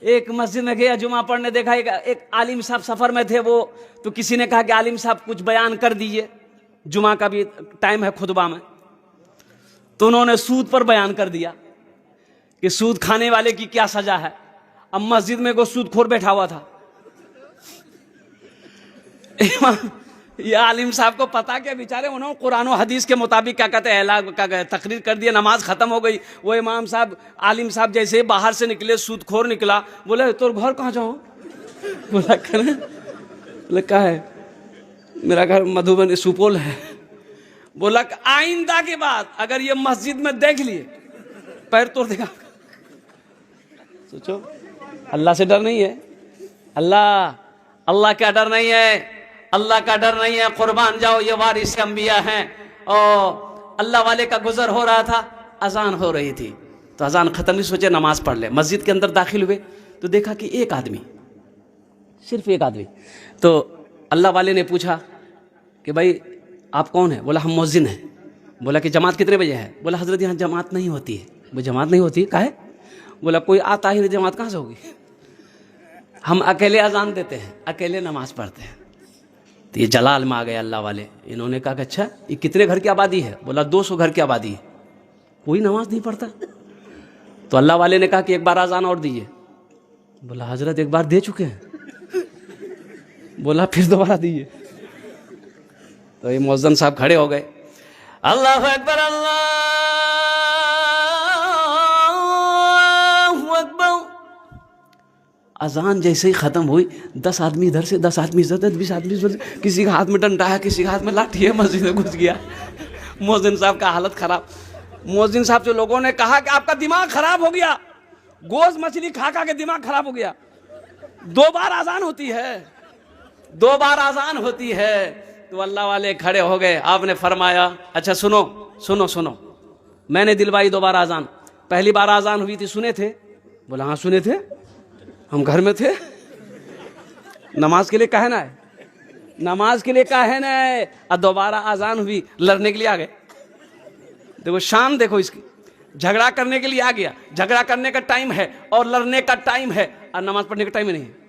एक मस्जिद में गया जुमा पढ़ने, देखा एक आलिम साहब सफर में थे वो, तो किसी ने कहा कि आलिम साहब कुछ बयान कर दीजिए, जुमा का भी टाइम है खुतबा में। तो उन्होंने सूद पर बयान कर दिया कि सूद खाने वाले की क्या सजा है। अब मस्जिद में को सूदखोर बैठा हुआ था। ये आलिम साहब को पता क्या, बेचारे उन्होंने कुरान और हदीस के मुताबिक क्या कहते हैं तकरीर कर दिया, नमाज खत्म हो गई। वो इमाम साहब आलिम साहब जैसे ही बाहर से निकले, सूदखोर निकला, बोले तो घर कहाँ जाओ? बोला कहा है, मेरा घर मधुबनी सुपौल है। बोला आइंदा के बाद अगर ये मस्जिद में देख लिए पैर तोड़ देगा। सोचो, अल्लाह से डर नहीं है? अल्लाह का डर नहीं है, अल्लाह का डर नहीं है। कुर्बान जाओ, ये वारिस अंबिया हैं। और अल्लाह वाले का गुजर हो रहा था, अजान हो रही थी, तो अजान खत्म ही सोचे नमाज पढ़ ले। मस्जिद के अंदर दाखिल हुए तो देखा कि एक आदमी, सिर्फ एक आदमी। तो अल्लाह वाले ने पूछा कि भाई आप कौन है? बोला हम मुअज्जिन हैं। बोला कि जमात कितने बजे है? बोला हजरत यहाँ जमात नहीं होती है। वो जमात नहीं होती काहे? बोला कोई आता ही नहीं, जमात कहाँ से होगी? हम अकेले अजान देते हैं, अकेले नमाज पढ़ते हैं। तो ये जलाल में आ गए अल्लाह वाले। इन्होंने कहा कि अच्छा ये कितने घर की आबादी है? बोला 200 घर की आबादी है, कोई नमाज नहीं पढ़ता। तो अल्लाह वाले ने कहा कि एक बार अजान और दीजिए। बोला हजरत एक बार दे चुके हैं। बोला फिर दोबारा दीजिए। तो ये मुअज्जिन साहब खड़े हो गए, अल्लाहु अकबर अल्लाहु अकबर। अजान जैसे ही खत्म हुई, 10 आदमी इधर से, 10 आदमी इधर से, 20 आदमी इधर से, किसी के हाथ में डंडा है, किसी के हाथ में लाठी है, मस्जिद में घुस गया। मुअज्जिन साहब का हालत खराब। मुअज्जिन साहब से लोगों ने कहा कि आपका दिमाग खराब हो गया, गोश्त मछली खा खा के दिमाग खराब हो गया। 2 बार अजान होती है, 2 बार अजान होती है। तो अल्लाह वाले खड़े हो गए। आपने फरमाया अच्छा सुनो सुनो सुनो, मैंने दिलवाई 2 बार अजान। पहली बार अजान हुई थी, सुने थे? बोला हाँ सुने थे, हम घर में थे। नमाज के लिए कहे ना है, नमाज के लिए कहे ना है। और दोबारा अजान हुई, लड़ने के लिए आ गए। देखो शान, देखो इसकी, झगड़ा करने के लिए आ गया। झगड़ा करने का टाइम है और लड़ने का टाइम है, और नमाज पढ़ने का टाइम ही नहीं है।